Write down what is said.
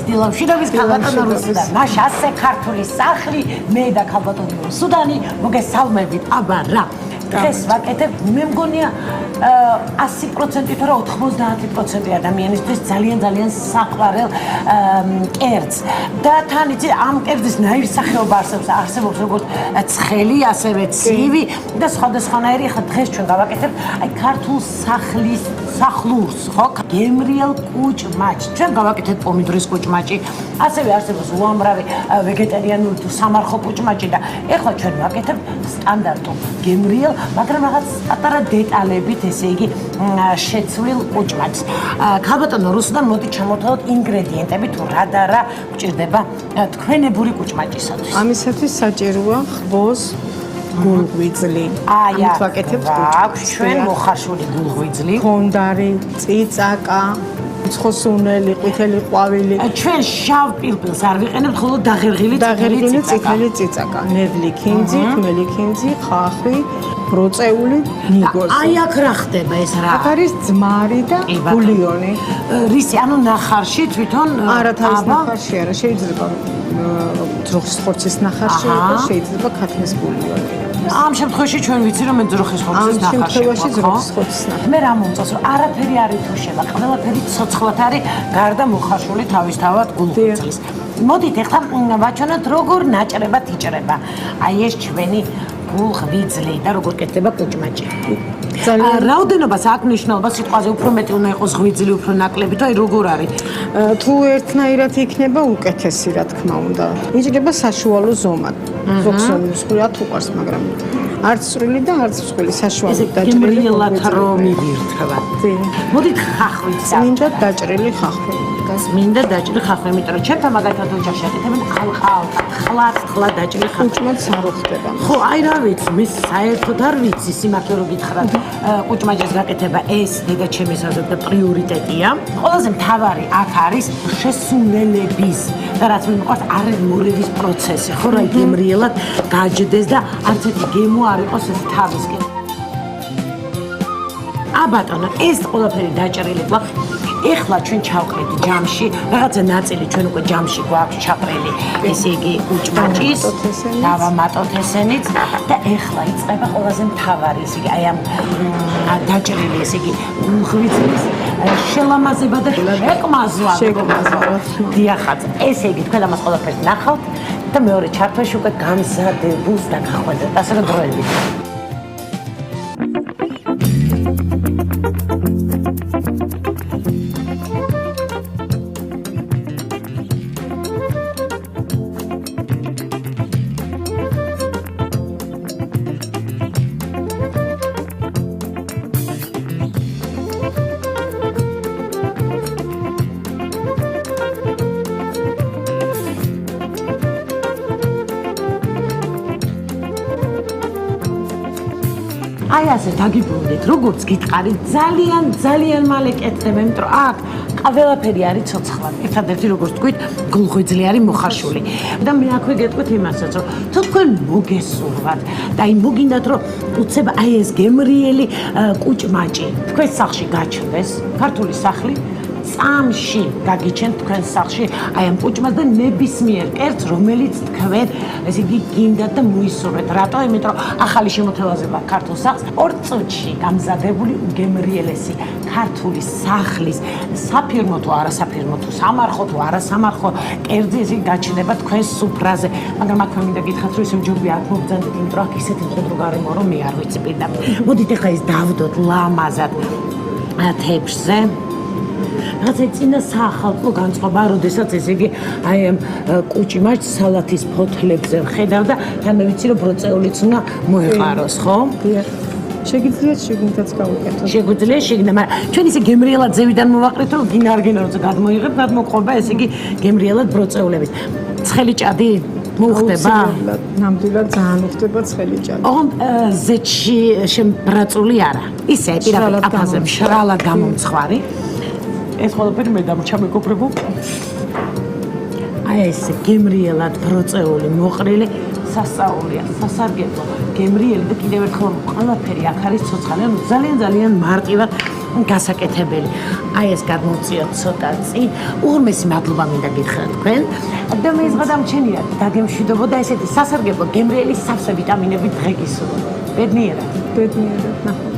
დილომშვიდობის ქალბატონო რუსუდანი. მაშ ასე ქართული სახლი, მე და ქალბატონი რუსუდანი მოგესალმებით. აბა რა. დღეს ვაკეთებ, მე მგონია 100% თუ რა 90% ადამიანისთვის ძალიან საყვარელ კერძს. და თან იცი ამ კერძის ნაირსახეობა არსებობს როგორც ცხელი, ასევე ცივი და სხვადასხვანაირი. ახლა დღეს ჩვენ გავაკეთებ აი ქართულ სახლურს, ხო? გემრიელ კუჭმაჭს. ჩვენ გავაკეთეთ პომიდორის კუჭმაჭი. ასევე არსებობს უამრავი ვეგეტარიანული თუ სამარხო კუჭმაჭი და ეხლა ჩვენ ვაკეთებ სტანდარტულ გემრიელ, მაგრამ რაღაც პატარა დეტალებით, ესე იგი, შეცვლილ კუჭმაჭს. ქალბატონო რუსუდან, მოდი ჩამოვთვალოთ ინგრედიენტები თუ რა და რა გვჭირდება თქვენებური კუჭმაჭისათვის. ამისათვის საჭიროა ხბოს გულღვიძლი. ამით ვაკეთებთ კუჭმაჭს. ჩვენ მოხარშული გულღვიძლი, ქონდარი, წიწაკა, ცხოსუნელი, ყვითელი ყვავილი. ჩვენ შავ პილპილს არ ვიყენებთ, ხოლო დაღერღილი წითელი წიწაკა, ნედლი ქინძი, ხმელი ქინძი, ხახვი, ბროწეული, ნიგოზი. აი აქ რა ხდება ეს რა? აქ არის ძმარი და ბულიონი. რისი, ანუ ნახარში თვითონ არა, თავის ნახარში არა, შეიძლება ძროხის ხორცის ნახარში იყოს, შეიძლება ქათმის ბულიონი. ამ შემთხვევაში ჩვენ ვიცი რომ მე ძროხის ხორცის ნახარში ვარ. მე რა მომწონს რომ არაფერი არ ითუშება, ყველაფერი ცოცხლად არის, გარდა მოხარშული თავისთავად გულღვიძლის. მოდით ეხლა ვაჩვენოთ როგორ ნაჭრებად იჭრება. აი ეს ჩვენი გულღვიძლი და როგორ კეთდება კუჭმაჭი. რაოდენობას აქვს მნიშვნელობა სიტყვაზე, უფრო მეტი უნდა იყოს ღვიძლი, უფრო ნაკლები, თუ აი როგორ არის? თუ ერთნაირად იქნება უკეთესი, რა თქმა უნდა. იჭრება საშუალო ზომად. ზოგს მსხვერპლად უყარს, მაგრამ არც წვრილი და არც მსხვილი საშუალო დაჭრილი. გემრიელად რომ მივირთვა. მოდით ხახვით. მინდა დაჭრილი ხახვი. მინდა დაჭრილი ხახვი, იმიტომ რომ ჩემთან მაგალითად ოჯახში აკეთებენ ხლა დაჭრილი ხახვი. კუჭმაჭს არ ხდება. ხო, აი რა ვიცი, მე საერთოდ არ ვიცი, სიმართლე რომ გითხრათ, კუჭმაჭის გაკეთება ეს დედაჩემის აზრით და პრიორიტეტია. ყველაზე მთავარი აქ არის შესუნელების და რაც მე მიყვარს არემორევის პროცესი, ხო, რა გემრიელად გაჯდეს და არც ერთი გემო არ იყოს ეს თავისკენ. აბატონო, ეს ყველაფერი დაჭრილი გვაქვს. ეხლა ჩვენ ჩავყრით ჯამში, რაღაცა ნაწილი ჩვენ უკვე ჯამში გვაქვს ჩაყრილი, ესე იგი კუჭმაჭის, დავამატოთ ესენიც და ეხლა იწყება ყველაზე მთავარი, ესე იგი აი ამ დაჭრილი, ესე იგი გულღვიძლის შელამაზება და შეკმაზვა. დიახაც, ესე იგი თქვენ ამას ყველაფერს ნახავთ და მეორე ჩართვაში უკვე გამზადებულს დაგახვედრეთ, ასე რომ დროებით. აი ასე დაგიბრუნდით, როგორც გითხარით, ძალიან მალე კეთდება, იმიტომ რომ აქ ყველაფერი არის ცოცხლად. ერთადერთი როგორც თქვით, გულღვიძლი არის მოხარშული. და მე აქვე გეტყვით იმასაც, რომ თუ თქვენ მოგესურვათ და აი მოგინდათ, რომ უცებ აი ეს გემრიელი კუჭმაჭი თქვენ სახლში გაჩნდეს, ქართული სახლი წამში გაგიჩენთ თქვენ სახლში აი ამ კუჭმას და ნებისმიერ კერძს, რომელიც თქვენ ესე იგი გინდათ და მოისურვეთ. რატო? იმიტომ რომ ახალი შემოთავაზება ქართულ სახლს 2 წუთში გამზადებული უგემრიელესი ქართული სახლის საფირმო თუ არასაფირმო თუ სამარხო თუ არასამარხო კერძი ესე გაჩნდება თქვენ სუფრაზე. მაგრამ აქვე მინდა გითხრათ, რომ ისე მჯობია აქ მოგძანდეთ, იმიტომ რომ აქ ისეთი მხედრო გარემო რომ მე არ ვიცი პირდაპირ. მოდით ეხლა ის დავდოთ ლამაზად თეფშზე. რაღაცა წინა საახალწლო განწყობა, როდესაც ესე იგი აი ამ კუჭმაჭს სალათის ფოთლებზე ვხედავ და თან მე ვიცი რომ ბროწეულიც უნდა მოეყაროს, ხო? დიახ. შეგიძლიათ შიგნითაც გავუკეთოთ. შეგვიძლია შიგნით, მაგრამ ჩვენ ისე გემრიელად ზევიდან მოვაყრით, რომ დინარგენა როცა გადმოიღებ, გადმოყობა ესე იგი გემრიელად ბროწეულების. ცხელი ჭადი მოხდება? ნამდვილად ძალიან მოხდება ცხელი ჭადი. ოღონდ ზეთში შემბრაწული არა. ისე პირდაპირ აფაზე მშრალად გამომცხვარი. ეს ყველაფერი მე დამრჩა მეგობრებო. აი ეს გემრიელად ბროწეული, მოყრილი, სასწაულია, სასარგებლო, გემრიელი და კიდევ ერთხელ ყველაფერი აქ არის ცოცხალი, ანუ ძალიან მარტივად გასაკეთებელი. აი ეს გადმოვწიოთ ცოტა წინ. უღრმესი მადლობა მინდა გითხრათ თქვენ. და მე ზღადამჩენია დაგემშვიდობო და ესეთი სასარგებლო გემრიელი სავსე ვიტამინები დღე გისურვებთ. ბედნიერად. ბედნიერად.